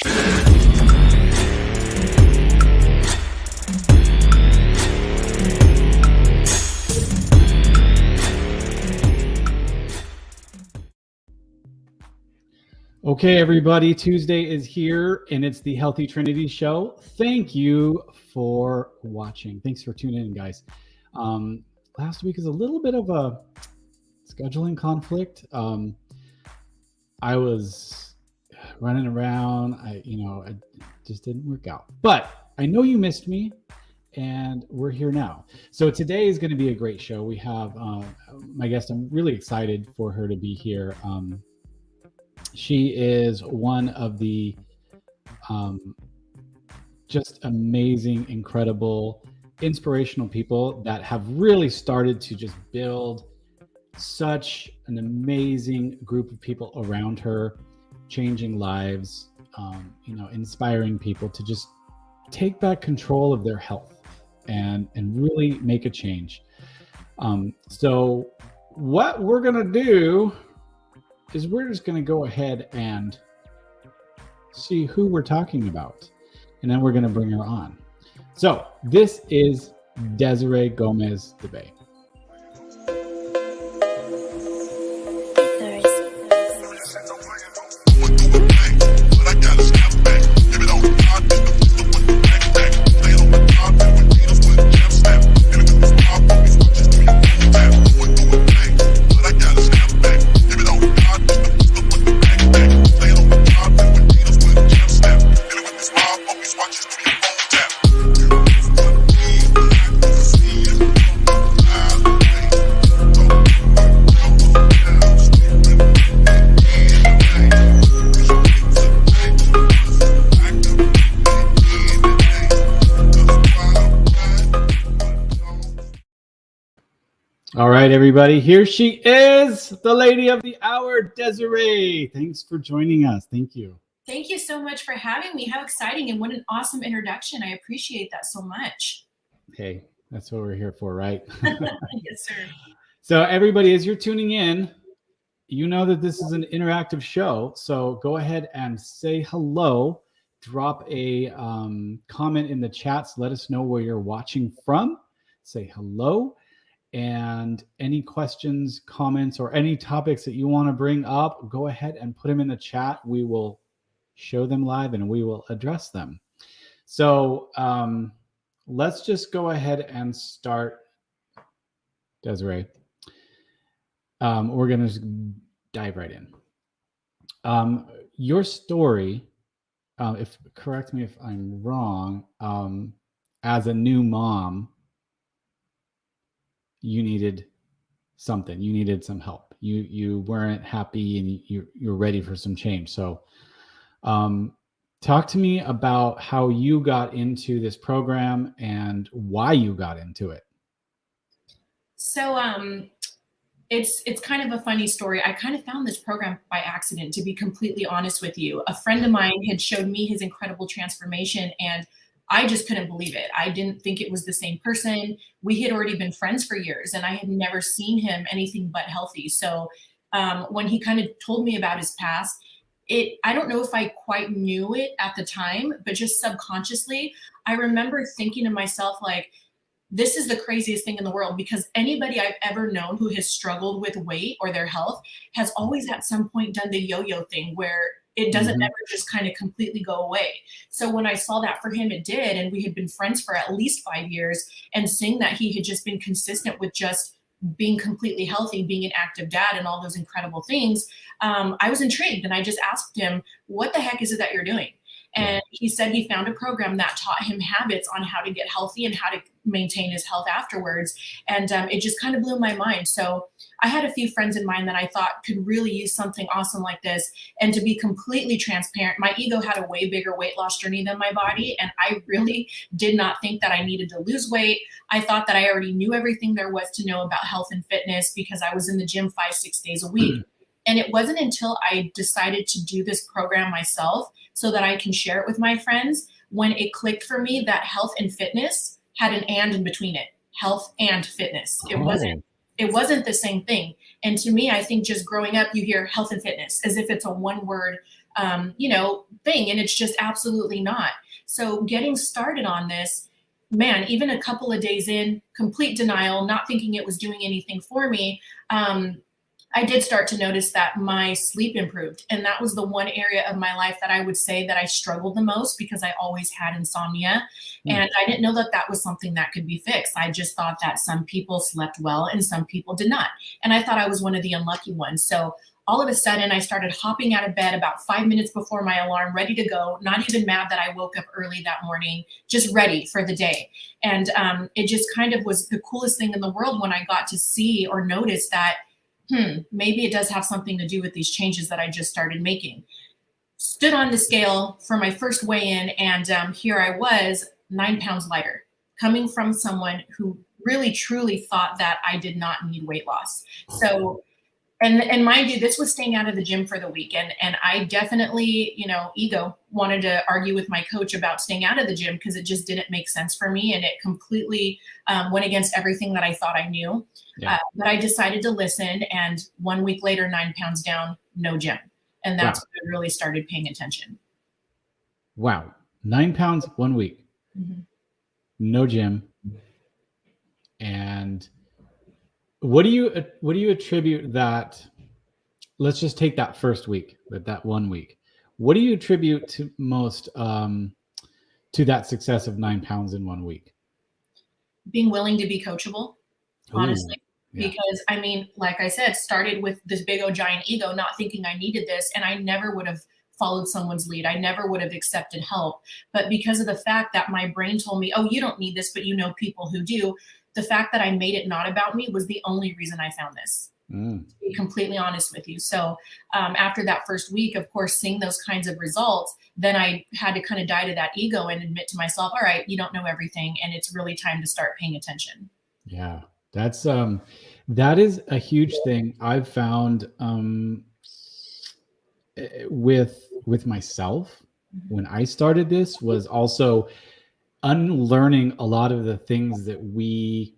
Okay, everybody, Tuesday is here and it's the Healthy Trinity show. Thank you for watching. Thanks for tuning in, guys. Last week is a little bit of a scheduling conflict. I was running around. It just didn't work out. But I know you missed me, and we're here now. So today is going to be a great show. We have my guest. I'm really excited for her to be here. She is one of the just amazing, incredible, inspirational people that have really started to just build such an amazing group of people around her, changing lives, inspiring people to just take back control of their health and really make a change. So what we're going to do is we're just going to go ahead and see who we're talking about, and then we're going to bring her on. So this is DesIrene Gomez-DeBay. All right, everybody, here she is, the lady of the hour, Desiree. Thanks for joining us. Thank you. Thank you so much for having me. How exciting, and what an awesome introduction. I appreciate that so much. Hey, that's what we're here for, right? Yes, sir. So everybody, as you're tuning in, you know that this is an interactive show. So go ahead and say hello. Drop a comment in the chats. Let us know where you're watching from. Say hello. And any questions, comments, or any topics that you want to bring up, go ahead and put them in the chat. We will show them live and we will address them. So let's just go ahead and start, Desiree. We're going to dive right in. Your story, correct me if I'm wrong, as a new mom, you needed something. You needed some help. You weren't happy, and you're ready for some change. So talk to me about how you got into this program and why you got into it. So it's kind of a funny story. I kind of found this program by accident, to be completely honest with you. A friend of mine had showed me his incredible transformation, and I just couldn't believe it. I didn't think it was the same person. We had already been friends for years, and I had never seen him anything but healthy. So when he kind of told me about his past, I don't know if I quite knew it at the time, but just subconsciously, I remember thinking to myself, like, this is the craziest thing in the world, because anybody I've ever known who has struggled with weight or their health has always at some point done the yo-yo thing, where it doesn't ever just kind of completely go away. So when I saw that for him, it did. And we had been friends for at least 5 years, and seeing that he had just been consistent with just being completely healthy, being an active dad, and all those incredible things, I was intrigued. And I just asked him, what the heck is it that you're doing? And he said he found a program that taught him habits on how to get healthy and how to maintain his health afterwards. And it just kind of blew my mind. So I had a few friends in mind that I thought could really use something awesome like this. And to be completely transparent, my ego had a way bigger weight loss journey than my body. And I really did not think that I needed to lose weight. I thought that I already knew everything there was to know about health and fitness, because I was in the gym 5-6 days a week. And it wasn't until I decided to do this program myself so that I can share it with my friends, when it clicked for me that health and fitness had an and in between it. Health and fitness. It it wasn't the same thing. And to me, I think just growing up, you hear health and fitness as if it's a one word, thing. And it's just absolutely not. So getting started on this, man, even a couple of days in, complete denial, not thinking it was doing anything for me. I did start to notice that my sleep improved. And that was the one area of my life that I would say that I struggled the most because I always had insomnia. And I didn't know that that was something that could be fixed. I just thought that some people slept well and some people did not. And I thought I was one of the unlucky ones. So all of a sudden, I started hopping out of bed about 5 minutes before my alarm, ready to go, not even mad that I woke up early that morning, just ready for the day. And it just kind of was the coolest thing in the world when I got to see or notice that maybe it does have something to do with these changes that I just started making. Stood on the scale for my first weigh-in, and here I was, 9 pounds lighter, coming from someone who really, truly thought that I did not need weight loss. So, and mind you, this was staying out of the gym for the week. And I definitely, ego wanted to argue with my coach about staying out of the gym because it just didn't make sense for me. And it completely went against everything that I thought I knew. Yeah. But I decided to listen. And 1 week later, 9 pounds down, no gym. And that's when I really started paying attention. Wow. 9 pounds 1 week. Mm-hmm. No gym. And what do you attribute that? Let's just take that first week, that 1 week. What do you attribute to most to that success of 9 pounds in 1 week? Being willing to be coachable, honestly. Yeah. Because I mean, like I said, started with this big old giant ego, not thinking I needed this. And I never would have followed someone's lead. I never would have accepted help. But because of the fact that my brain told me, oh, you don't need this, but you know people who do. The fact that I made it not about me was the only reason I found this, to be completely honest with you. So after that first week, of course, seeing those kinds of results, then I had to kind of die to that ego and admit to myself, all right, you don't know everything. And it's really time to start paying attention. Yeah, that's that is a huge thing I've found with myself when I started this, was also unlearning a lot of the things that we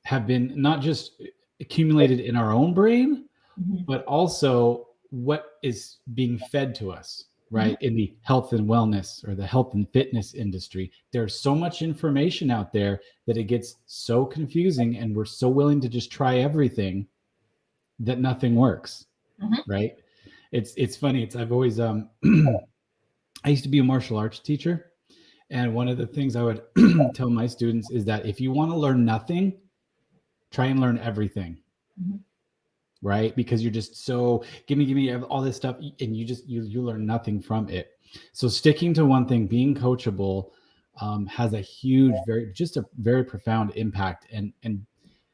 have been not just accumulated in our own brain, but also what is being fed to us, right? In the health and wellness or the health and fitness industry. There's so much information out there that it gets so confusing, and we're so willing to just try everything that nothing works, right? It's funny. I've always, I used to be a martial arts teacher. And one of the things I would tell my students is that if you want to learn nothing, try and learn everything, right? Because you're just so, give me all this stuff, and you learn nothing from it. So sticking to one thing, being coachable, has a huge, very profound impact. And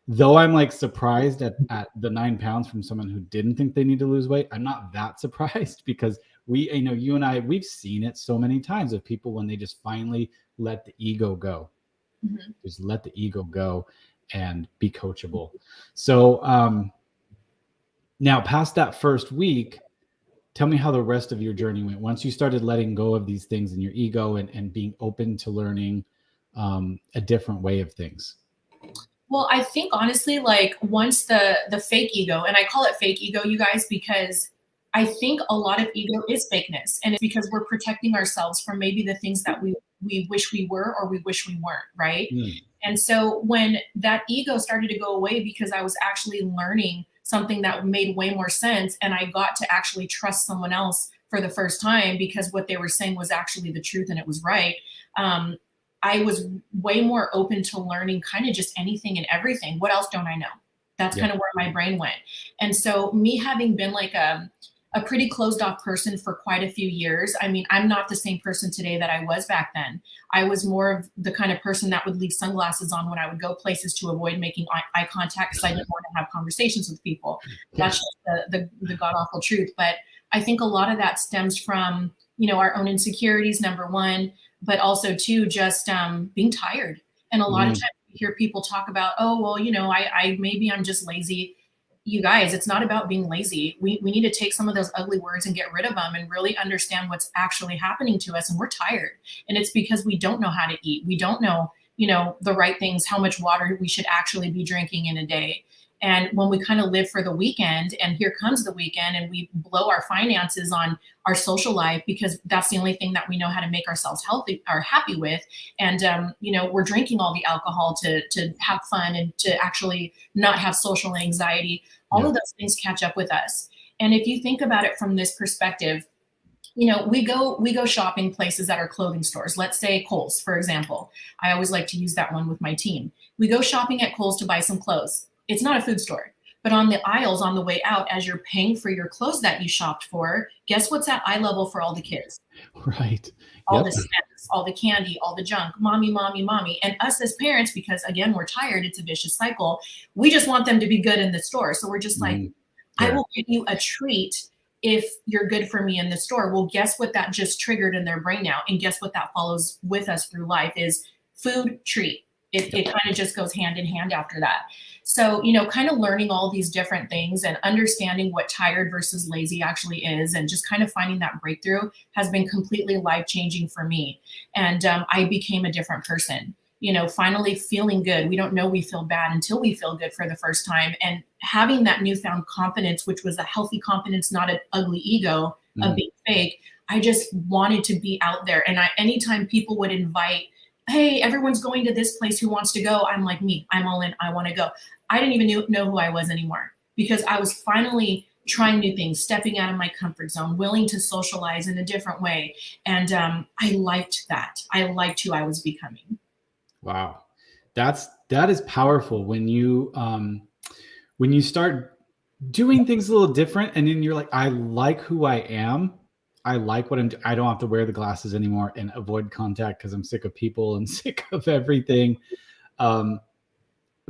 though I'm like surprised at the 9 pounds from someone who didn't think they need to lose weight, I'm not that surprised, because you and I, we've seen it so many times of people when they just finally let the ego go, just let the ego go and be coachable. So now past that first week, tell me how the rest of your journey went. Once you started letting go of these things in your ego and being open to learning a different way of things. Well, I think honestly, like once the fake ego, and I call it fake ego, you guys, because I think a lot of ego is fakeness, and it's because we're protecting ourselves from maybe the things that we wish we were or we wish we weren't, right? And so when that ego started to go away, because I was actually learning something that made way more sense, and I got to actually trust someone else for the first time because what they were saying was actually the truth and it was right. I was way more open to learning kind of just anything and everything. What else don't I know? That's kind of where my brain went. And so me having been like a pretty closed off person for quite a few years. I mean, I'm not the same person today that I was back then. I was more of the kind of person that would leave sunglasses on when I would go places to avoid making eye contact because I didn't want to have conversations with people. That's just the god awful truth. But I think a lot of that stems from, our own insecurities, number one, but also too, just being tired. And a lot of times you hear people talk about, oh, well, maybe I'm just lazy. You guys, it's not about being lazy. We need to take some of those ugly words and get rid of them and really understand what's actually happening to us. And we're tired. And it's because we don't know how to eat. We don't know, the right things, how much water we should actually be drinking in a day. And when we kind of live for the weekend, and here comes the weekend, and we blow our finances on our social life because that's the only thing that we know how to make ourselves healthy or happy with. And, we're drinking all the alcohol to have fun and to actually not have social anxiety. All of those things catch up with us. And if you think about it from this perspective, we go shopping places that are clothing stores. Let's say Kohl's, for example. I always like to use that one with my team. We go shopping at Kohl's to buy some clothes. It's not a food store, but on the aisles on the way out, as you're paying for your clothes that you shopped for, guess what's at eye level for all the kids? Right. All the snacks, all the candy, all the junk, mommy, mommy, mommy. And us as parents, because again, we're tired, it's a vicious cycle. We just want them to be good in the store. So we're just like, I will give you a treat if you're good for me in the store. Well, guess what that just triggered in their brain now? And guess what that follows with us through life is food, treat. It kind of just goes hand in hand after that. So, kind of learning all these different things and understanding what tired versus lazy actually is, and just kind of finding that breakthrough has been completely life-changing for me. And I became a different person, finally feeling good. We don't know we feel bad until we feel good for the first time. And having that newfound confidence, which was a healthy confidence, not an ugly ego of being fake. I just wanted to be out there. And anytime people would invite, hey, everyone's going to this place, who wants to go? I'm like, me, I'm all in, I want to go. I didn't even know who I was anymore, because I was finally trying new things, stepping out of my comfort zone, willing to socialize in a different way. And I liked that. I liked who I was becoming. Wow. That is powerful when you start doing things a little different, and then you're like, I like who I am. I like what I don't have to wear the glasses anymore and avoid contact because I'm sick of people and sick of everything.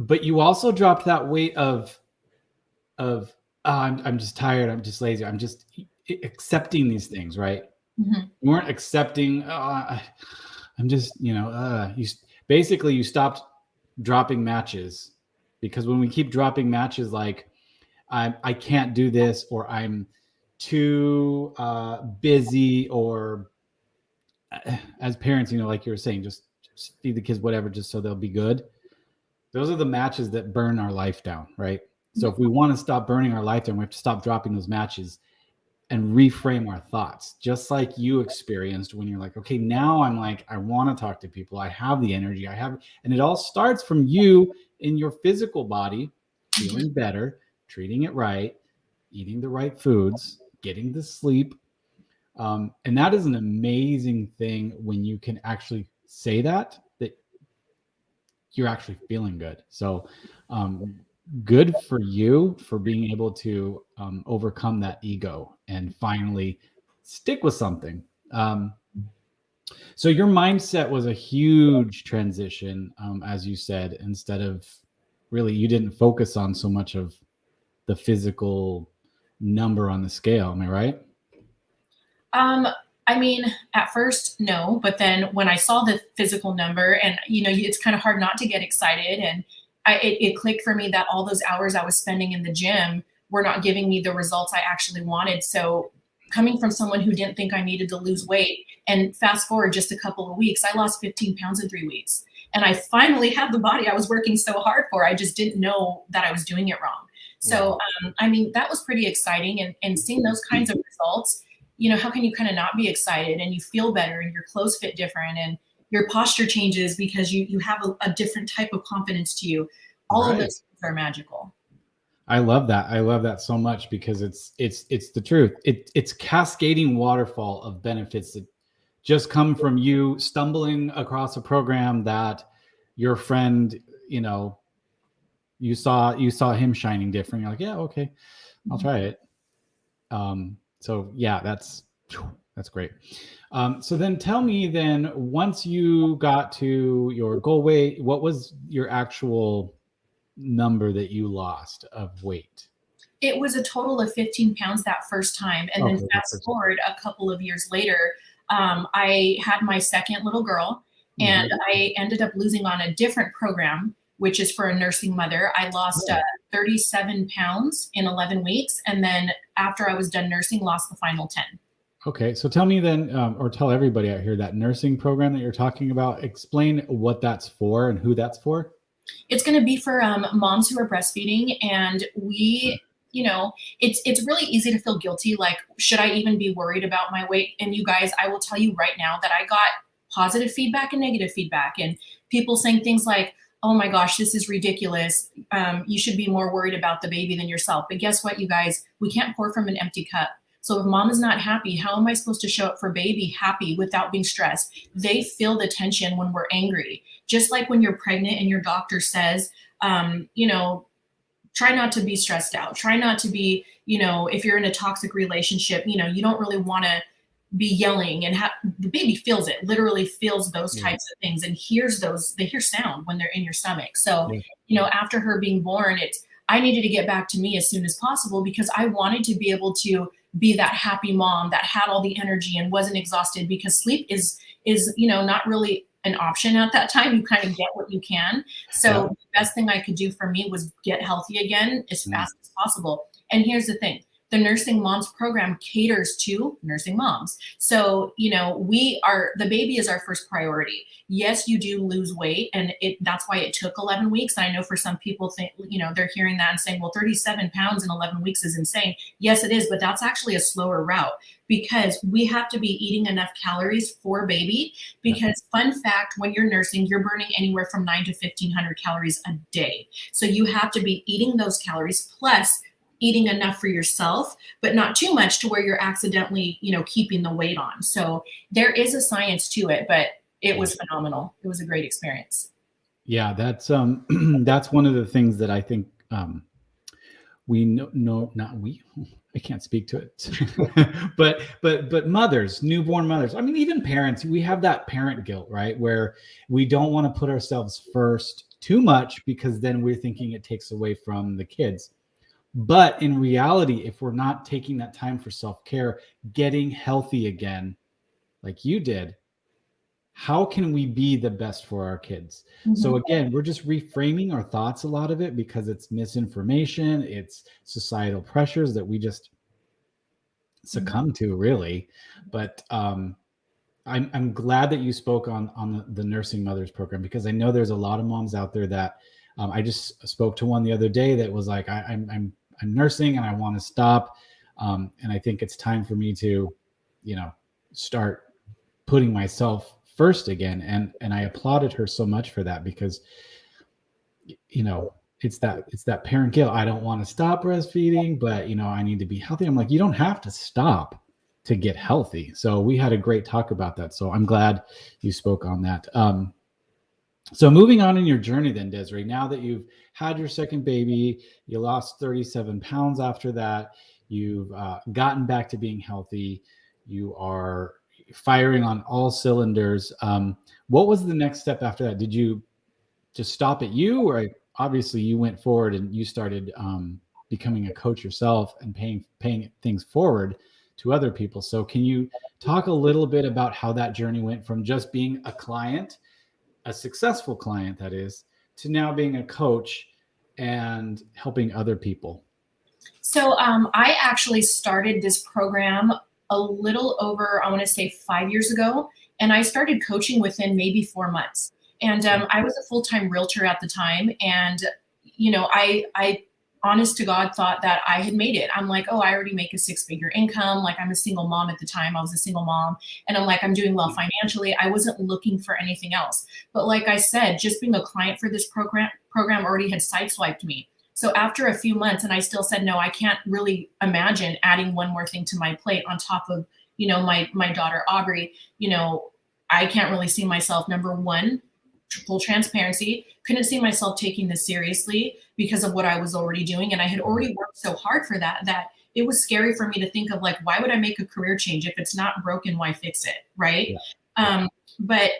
But you also dropped that weight of I'm just tired. I'm just lazy. I'm just accepting these things, right? Mm-hmm. You weren't accepting. I'm just, you stopped dropping matches, because when we keep dropping matches, like I can't do this, or I'm too busy, or as parents, like you were saying, just feed the kids whatever just so they'll be good. Those are the matches that burn our life down, right? So if we want to stop burning our life down, we have to stop dropping those matches and reframe our thoughts, just like you experienced when you're like, okay, now I'm like, I want to talk to people. I have the energy. And it all starts from you in your physical body, feeling better, treating it right, eating the right foods, getting the sleep. And that is an amazing thing when you can actually say that you're actually feeling good. So good for you for being able to overcome that ego and finally stick with something. So your mindset was a huge transition, as you said, instead of really, you didn't focus on so much of the physical number on the scale. Am I right? I mean, at first, no, but then when I saw the physical number, and it's kind of hard not to get excited, and it clicked for me that all those hours I was spending in the gym were not giving me the results I actually wanted. So coming from someone who didn't think I needed to lose weight, and fast forward just a couple of weeks, I lost 15 pounds in 3 weeks. And I finally had the body I was working so hard for. I just didn't know that I was doing it wrong. So, that was pretty exciting. And seeing those kinds of results, how can you kind of not be excited? And you feel better, and your clothes fit different, and your posture changes because you have a different type of confidence to you. All of those things are magical. I love that. I love that so much, because it's the truth. It's cascading waterfall of benefits that just come from you stumbling across a program that your friend, you saw him shining different. You're like, yeah, okay, I'll try it. So yeah, that's great. So then tell me then, once you got to your goal weight, what was your actual number that you lost of weight? It was a total of 15 pounds that first time. And then fast forward a couple of years later, I had my second little girl, and I ended up losing on a different program, which is for a nursing mother. I lost 37 pounds in 11 weeks. And then after I was done nursing, lost the final 10. Okay. So tell me then, or tell everybody out here, that nursing program that you're talking about, explain what that's for and who that's for. It's going to be for moms who are breastfeeding, and we, it's really easy to feel guilty. Like, should I even be worried about my weight? And you guys, I will tell you right now that I got positive feedback and negative feedback, and people saying things like, oh my gosh, this is ridiculous. You should be more worried about the baby than yourself. But guess what, you guys? We can't pour from an empty cup. So if mom is not happy, how am I supposed to show up for baby happy without being stressed? They feel the tension when we're angry. Just like when you're pregnant and your doctor says, try not to be stressed out. Try not to be, if you're in a toxic relationship, you don't really want to be yelling, and the baby feels it, literally feels those types of things and hears they hear sound when they're in your stomach. So, after her being born, I needed to get back to me as soon as possible, because I wanted to be able to be that happy mom that had all the energy and wasn't exhausted, because sleep is not really an option at that time. You kind of get what you can. So the best thing I could do for me was get healthy again as fast as possible. And here's the thing. The Nursing Moms program caters to nursing moms. So, the baby is our first priority. Yes, you do lose weight, and that's why it took 11 weeks. And I know for some people think, they're hearing that and saying, well, 37 pounds in 11 weeks is insane. Yes, it is, but that's actually a slower route, because we have to be eating enough calories for baby. Because fun fact, when you're nursing, you're burning anywhere from 900 to 1,500 calories a day. So you have to be eating those calories, plus eating enough for yourself, but not too much to where you're accidentally, keeping the weight on. So there is a science to it, but it was phenomenal. It was a great experience. Yeah, that's that's one of the things that I think I can't speak to it, but mothers, newborn mothers, I mean, even parents, we have that parent guilt, right? Where we don't want to put ourselves first too much, because then we're thinking it takes away from the kids. But in reality, if we're not taking that time for self-care, getting healthy again, like you did, how can we be the best for our kids? Mm-hmm. So again, we're just reframing our thoughts, a lot of it, because it's misinformation, it's societal pressures that we just succumb to, really. But I'm glad that you spoke on the Nursing Mothers program, because I know there's a lot of moms out there that I just spoke to one the other day that was like, I'm nursing and I want to stop. And I think it's time for me to, start putting myself first again. And I applauded her so much for that, because, it's that parent guilt. I don't want to stop breastfeeding, but, I need to be healthy. I'm like, you don't have to stop to get healthy. So we had a great talk about that. So I'm glad you spoke on that. So moving on in your journey then, Desiree, now that you've had your second baby, you lost 37 pounds after that, you've gotten back to being healthy, you are firing on all cylinders. What was the next step after that? Did you just stop at you, or obviously you went forward and you started becoming a coach yourself and paying things forward to other people? So can you talk a little bit about how that journey went from just being a client, a successful client that is, to now being a coach and helping other people? So I actually started this program a little over, I want to say 5 years ago, and I started coaching within maybe 4 months. And I was a full-time realtor at the time, and I honest to God thought that I had made it. I'm like, oh, I already make a 6-figure income. Like, I'm a single mom at the time. I was a single mom, and I'm like, I'm doing well financially. I wasn't looking for anything else. But like I said, just being a client for this program already had sideswiped me. So after a few months, and I still said, no, I can't really imagine adding one more thing to my plate on top of, my daughter, Aubrey. I can't really see myself, number one, full transparency, couldn't see myself taking this seriously because of what I was already doing. And I had already worked so hard for that it was scary for me to think of, like, why would I make a career change? If it's not broken, why fix it? Right. Yeah. But,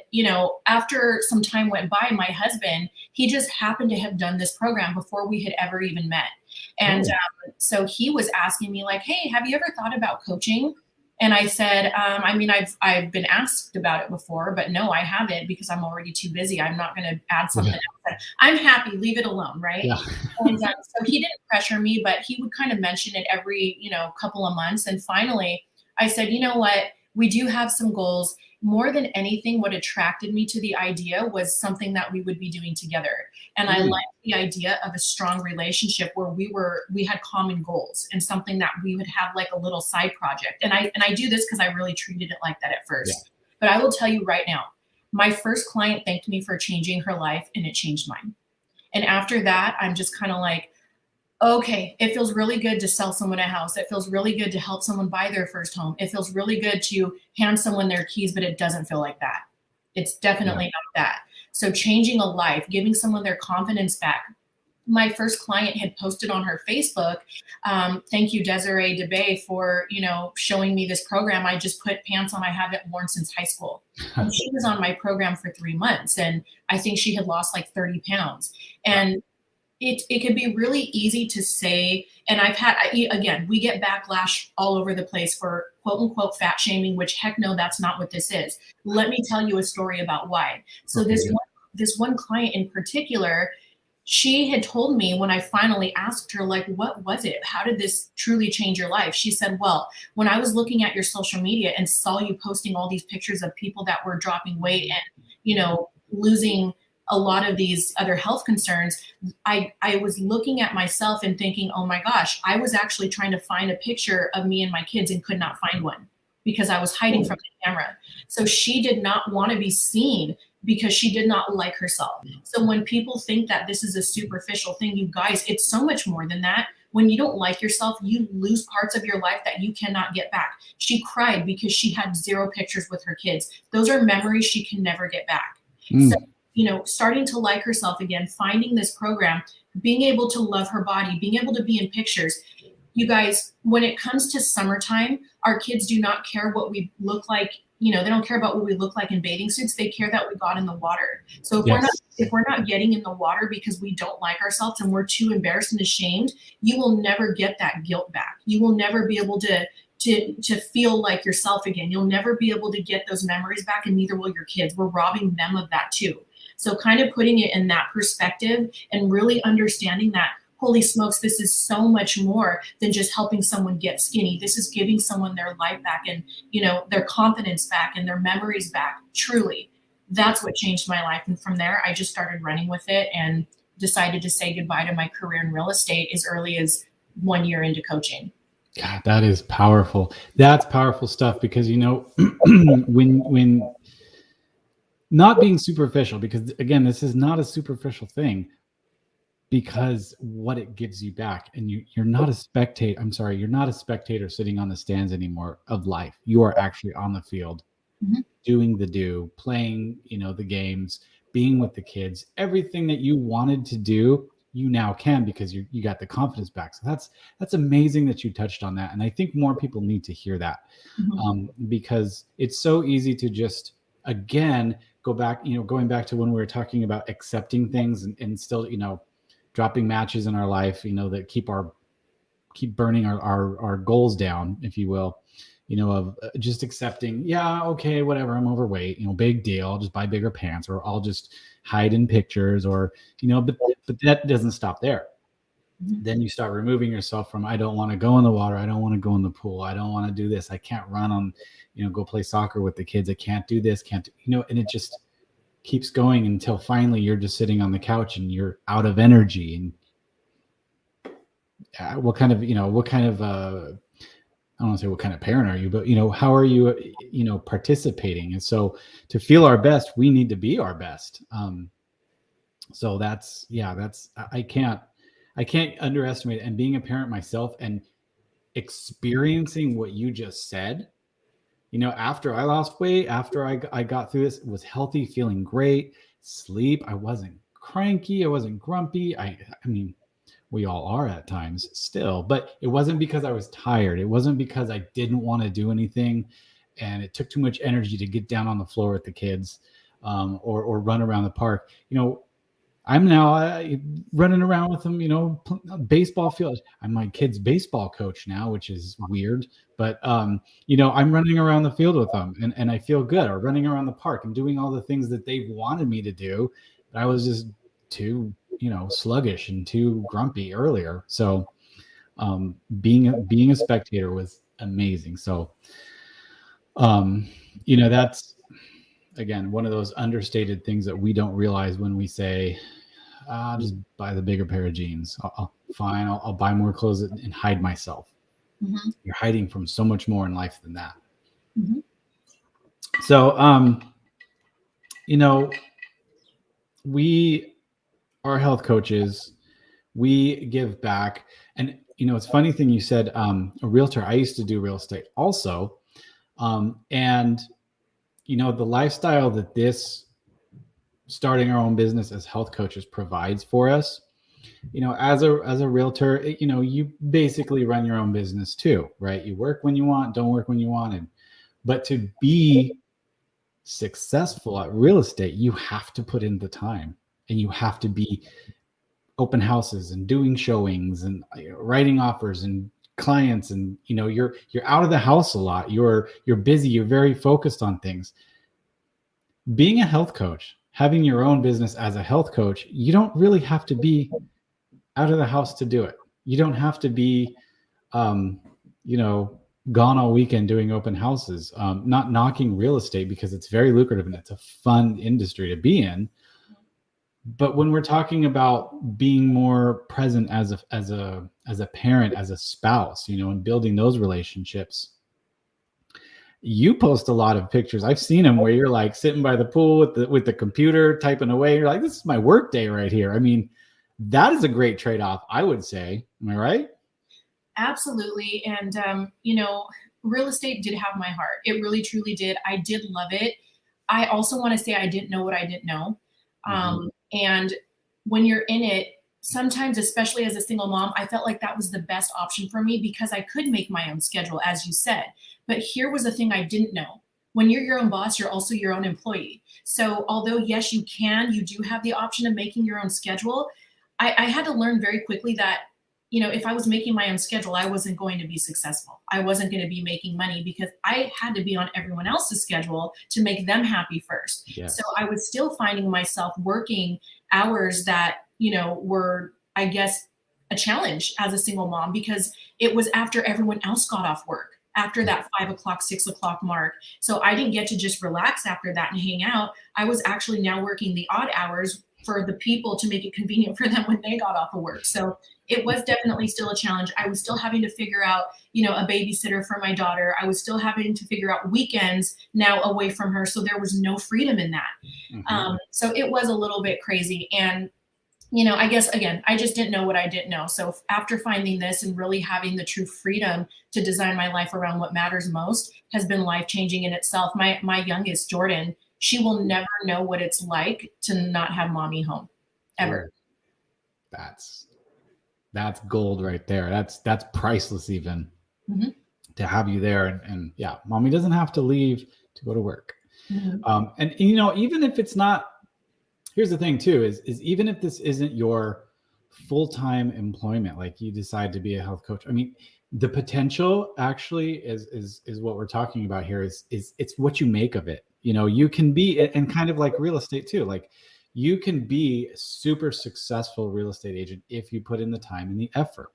after some time went by, my husband, he just happened to have done this program before we had ever even met. And so he was asking me, like, hey, have you ever thought about coaching? And I said, I've been asked about it before, but no, I haven't, because I'm already too busy. I'm not going to add something else. I'm happy, leave it alone. Right. Yeah. And so he didn't pressure me, but he would kind of mention it every, couple of months. And finally I said, you know what? We do have some goals. More than anything, what attracted me to the idea was something that we would be doing together. And I liked the idea of a strong relationship where we had common goals and something that we would have like a little side project. And I do this because I really treated it like that at first. Yeah. But I will tell you right now, my first client thanked me for changing her life, and it changed mine. And after that, I'm just kind of like, okay, it feels really good to sell someone a house. It feels really good to help someone buy their first home. It feels really good to hand someone their keys, but it doesn't feel like that. It's definitely not that. So changing a life, giving someone their confidence back. My first client had posted on her Facebook, thank you, DesIrene Gomez-DeBay, for, showing me this program. I just put pants on I haven't worn since high school. And she was on my program for 3 months, and I think she had lost like 30 pounds. And it can be really easy to say, and again, we get backlash all over the place for quote unquote fat shaming, which heck no, that's not what this is. Let me tell you a story about why. So this one client in particular, she had told me when I finally asked her, like, what was it? How did this truly change your life? She said, well, when I was looking at your social media and saw you posting all these pictures of people that were dropping weight and, losing a lot of these other health concerns, I was looking at myself and thinking, oh my gosh, I was actually trying to find a picture of me and my kids and could not find one because I was hiding from the camera. So she did not want to be seen because she did not like herself. So when people think that this is a superficial thing, you guys, it's so much more than that. When you don't like yourself, you lose parts of your life that you cannot get back. She cried because she had 0 pictures with her kids. Those are memories she can never get back. So, starting to like herself again, finding this program, being able to love her body, being able to be in pictures. You guys, when it comes to summertime, our kids do not care what we look like. They don't care about what we look like in bathing suits. They care that we got in the water. So if we're not getting in the water because we don't like ourselves and we're too embarrassed and ashamed, you will never get that guilt back. You will never be able to feel like yourself again. You'll never be able to get those memories back, and neither will your kids. We're robbing them of that too. So kind of putting it in that perspective and really understanding that, holy smokes, this is so much more than just helping someone get skinny. This is giving someone their life back and, their confidence back and their memories back. Truly, that's what changed my life. And from there, I just started running with it and decided to say goodbye to my career in real estate as early as 1 year into coaching. God, that is powerful. That's powerful stuff because, when not being superficial, because again, this is not a superficial thing, because what it gives you back, and you're not a spectator. I'm sorry, you're not a spectator sitting on the stands anymore of life. You are actually on the field, doing playing, the games, being with the kids, everything that you wanted to do, you now can because you got the confidence back. So that's amazing that you touched on that. And I think more people need to hear that because it's so easy to just, again, going back to when we were talking about accepting things and still, dropping matches in our life, that keep burning our goals down, if you will, of just accepting, yeah, okay, whatever, I'm overweight, big deal, I'll just buy bigger pants, or I'll just hide in pictures, or, but that doesn't stop there. Then you start removing yourself from, I don't want to go in the water, I don't want to go in the pool, I don't want to do this, I can't run on, go play soccer with the kids, I can't do this, and it just keeps going until finally you're just sitting on the couch and you're out of energy. And what kind of I don't want to say what kind of parent are you, but how are you participating? And so to feel our best, we need to be our best. So I can't underestimate it. And being a parent myself and experiencing what you just said, after I lost weight, after I got through this, was healthy, feeling great, sleep. I wasn't cranky. I wasn't grumpy. I mean, we all are at times still, but it wasn't because I was tired. It wasn't because I didn't want to do anything and it took too much energy to get down on the floor with the kids or run around the park. I'm now running around with them, baseball field. I'm my kid's baseball coach now, which is weird, but I'm running around the field with them and I feel good, or running around the park and doing all the things that they wanted me to do. But I was just too, sluggish and too grumpy earlier. So being a spectator was amazing. So, That's, again, one of those understated things that we don't realize when we say, I'll just buy the bigger pair of jeans. Fine. I'll buy more clothes and hide myself. Mm-hmm. You're hiding from so much more in life than that. Mm-hmm. So, we are health coaches. We give back. And, it's a funny thing you said, a realtor. I used to do real estate also. And, the lifestyle that this starting our own business as health coaches provides for us, as a realtor, you basically run your own business too, right? You work when you want, don't work when you want. But to be successful at real estate, you have to put in the time, and you have to be open houses and doing showings and writing offers and clients, and you're out of the house a lot. You're busy. You're very focused on things. Being a health coach, having your own business as a health coach, you don't really have to be out of the house to do it. You don't have to be, gone all weekend doing open houses. Not knocking real estate, because it's very lucrative and it's a fun industry to be in. But when we're talking about being more present as a parent, as a spouse, and building those relationships, you post a lot of pictures. I've seen them where you're like sitting by the pool with the computer typing away. You're like, this is my work day right here. I mean, that is a great trade-off, I would say. Am I right? Absolutely. And, real estate did have my heart. It really, truly did. I did love it. I also want to say I didn't know what I didn't know. And when you're in it, sometimes, especially as a single mom, I felt like that was the best option for me because I could make my own schedule, as you said. But here was the thing I didn't know. When you're your own boss, you're also your own employee. So although, yes, you do have the option of making your own schedule, I had to learn very quickly that, if I was making my own schedule, I wasn't going to be successful. I wasn't going to be making money because I had to be on everyone else's schedule to make them happy first. Yes. So I was still finding myself working hours that, were, I guess, a challenge as a single mom, because it was after everyone else got off work, after that 5 o'clock, 6 o'clock mark. So I didn't get to just relax after that and hang out. I was actually now working the odd hours for the people to make it convenient for them when they got off of work. So it was definitely still a challenge. I was still having to figure out, a babysitter for my daughter. I was still having to figure out weekends now away from her. So there was no freedom in that. Mm-hmm. So it was a little bit crazy. And, I guess, again, I just didn't know what I didn't know. So after finding this and really having the true freedom to design my life around what matters most has been life-changing in itself. My youngest, Jordan, she will never know what it's like to not have mommy home, ever. That's gold right there. That's priceless, even to have you there. And yeah, mommy doesn't have to leave to go to work. Mm-hmm. And even if it's not, here's the thing too, is even if this isn't your full-time employment, like you decide to be a health coach, I mean, the potential actually is what we're talking about here is it's what you make of it. You can be, and kind of like real estate too, like you can be a super successful real estate agent if you put in the time and the effort.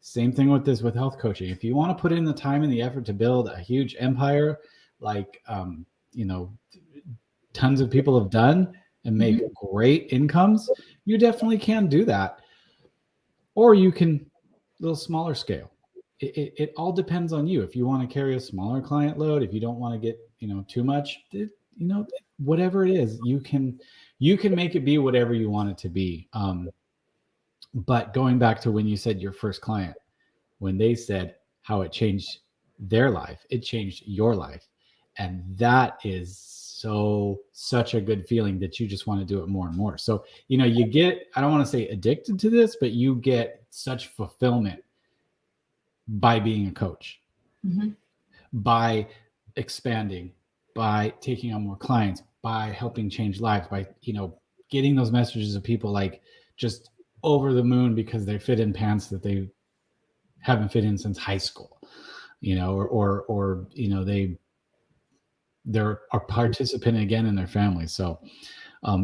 Same thing with health coaching. If you want to put in the time and the effort to build a huge empire, like, tons of people have done and make great incomes, you definitely can do that. Or you can a little smaller scale. It all depends on you. If you want to carry a smaller client load, if you don't want to get, too much, whatever it is, you can make it be whatever you want it to be. But going back to when you said your first client, when they said how it changed their life, it changed your life. And that is such a good feeling that you just want to do it more and more. So, you get, I don't want to say addicted to this, but you get such fulfillment by being a coach, by expanding, by taking on more clients, by helping change lives, by, getting those messages of people like just over the moon because they fit in pants that they haven't fit in since high school, or they're a participant again in their family. So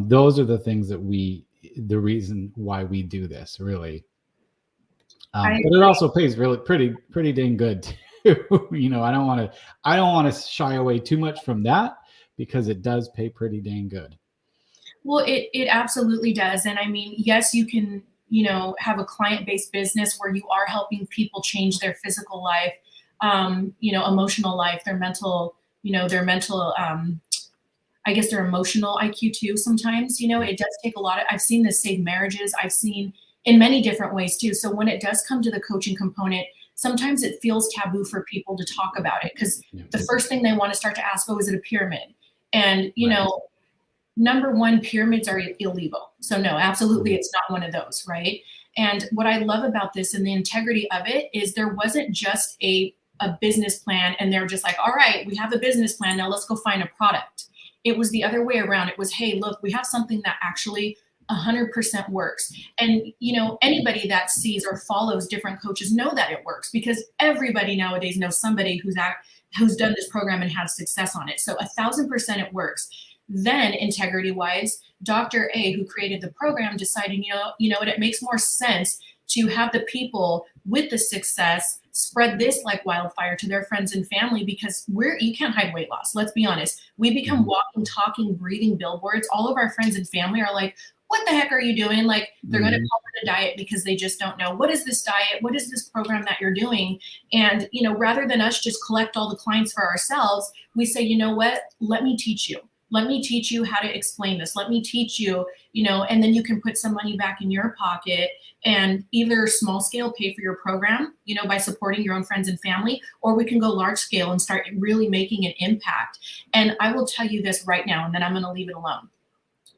those are the things that the reason why we do this, really. But it also pays really pretty dang good. You know, I don't want to shy away too much from that, because it does pay pretty dang good. Well, it absolutely does. And I mean, yes, you can, you know, have a client-based business where you are helping people change their physical life, you know, emotional life, their mental, you know, I guess their emotional IQ too. Sometimes, you know, it does take a lot of, I've seen this save marriages. I've seen in many different ways too. So when it does come to the coaching component, sometimes it feels taboo for people to talk about it, because the first thing they want to start to ask, oh, is it a pyramid? And, you know, number one, pyramids are illegal. So no, absolutely, it's not one of those, right? And what I love about this and the integrity of it is there wasn't just a business plan and they're just like, all right, we have a business plan, now let's go find a product. It was the other way around. It was, hey, look, we have something that actually 100% works. And, you know, anybody that sees or follows different coaches know that it works, because everybody nowadays knows somebody who's done this program and had success on it. So 1,000% it works. Then integrity wise, Dr. A, who created the program, decided, you know what, it makes more sense to have the people with the success spread this like wildfire to their friends and family, because you can't hide weight loss. Let's be honest. We become walking, talking, breathing billboards. All of our friends and family are like, what the heck are you doing? Like, they're going to call it a diet because they just don't know. What is this diet? What is this program that you're doing? And, you know, rather than us just collect all the clients for ourselves, we say, you know what, let me teach you. Let me teach you how to explain this. Let me teach you, you know, and then you can put some money back in your pocket and either small scale pay for your program, you know, by supporting your own friends and family, or we can go large scale and start really making an impact. And I will tell you this right now, and then I'm going to leave it alone.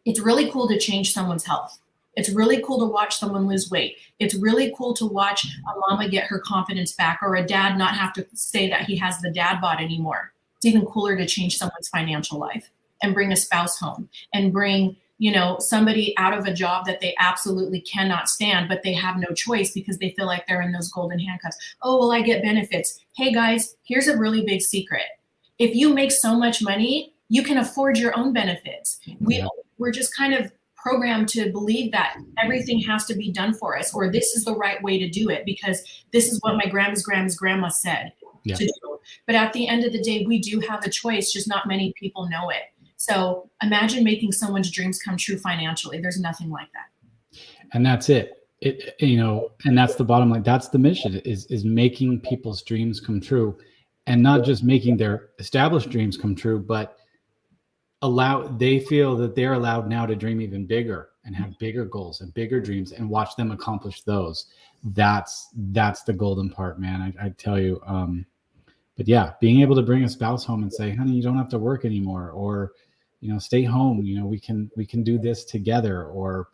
It's really cool to change someone's health. It's really cool to watch someone lose weight. It's really cool to watch a mama get her confidence back, or a dad not have to say that he has the dad bod anymore. It's even cooler to change someone's financial life and bring a spouse home and bring, you know, somebody out of a job that they absolutely cannot stand, but they have no choice because they feel like they're in those golden handcuffs. Oh, well, I get benefits. Hey guys, here's a really big secret. If you make so much money, you can afford your own benefits. We're just kind of programmed to believe that everything has to be done for us, or this is the right way to do it because this is what my grandma's grandma said to do. But at the end of the day, we do have a choice, just not many people know it. So imagine making someone's dreams come true financially. There's nothing like that. And that's it. You know, and that's the bottom line. That's the mission, is making people's dreams come true, and not just making their established dreams come true, but they feel that they're allowed now to dream even bigger and have bigger goals and bigger dreams and watch them accomplish those. That's the golden part, man. I tell you. But yeah, being able to bring a spouse home and say, honey, you don't have to work anymore, or, you know, stay home, you know, we can do this together, or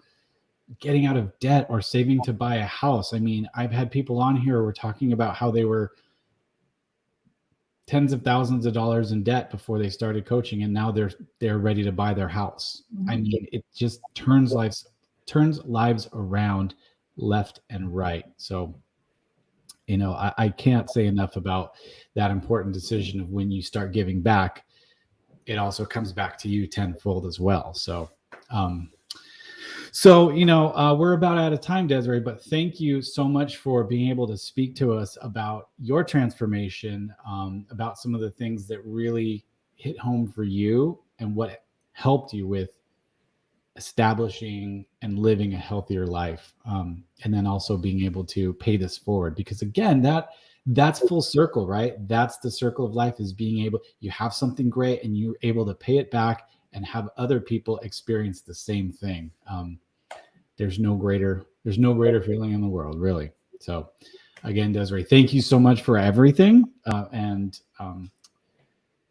getting out of debt, or saving to buy a house. I mean, I've had people on here who were talking about how they were tens of thousands of dollars in debt before they started coaching, and now they're ready to buy their house. I mean, it just turns lives around left and right. So, you know, I can't say enough about that important decision of when you start giving back, it also comes back to you tenfold as well. So, you know, we're about out of time, Desiree, but thank you so much for being able to speak to us about your transformation, about some of the things that really hit home for you and what helped you with establishing and living a healthier life, and then also being able to pay this forward, because again, that's full circle, right? That's the circle of life, is being able, you have something great and you're able to pay it back and have other people experience the same thing. There's no greater feeling in the world, really. So again, Desiree, thank you so much for everything.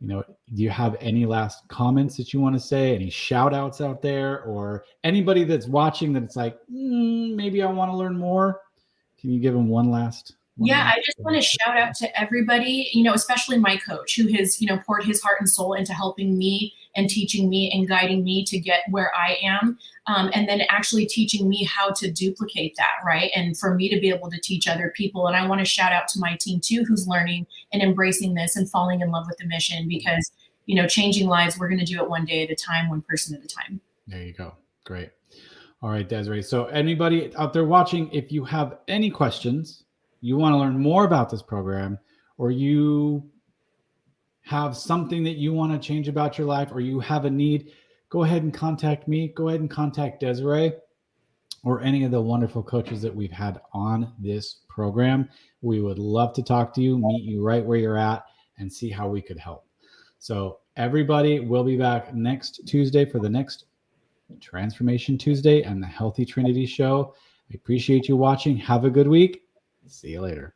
You know, do you have any last comments that you want to say? Any shout outs out there, or anybody that's watching that it's like, maybe I want to learn more? Can you give them one last? I just want to shout out to everybody, you know, especially my coach, who has, you know, poured his heart and soul into helping me and teaching me and guiding me to get where I am. And then actually teaching me how to duplicate that, right? And for me to be able to teach other people. And I want to shout out to my team too, who's learning and embracing this and falling in love with the mission, because, you know, changing lives, we're going to do it one day at a time, one person at a time. There you go. Great. All right, Desiree. So anybody out there watching, if you have any questions, you want to learn more about this program, or you have something that you want to change about your life, or you have a need, go ahead and contact me. Go ahead and contact Desiree or any of the wonderful coaches that we've had on this program. We would love to talk to you, meet you right where you're at, and see how we could help. So everybody, will be back next Tuesday for the next Transformation Tuesday and the Healthy Trinity Show. I appreciate you watching. Have a good week. See you later.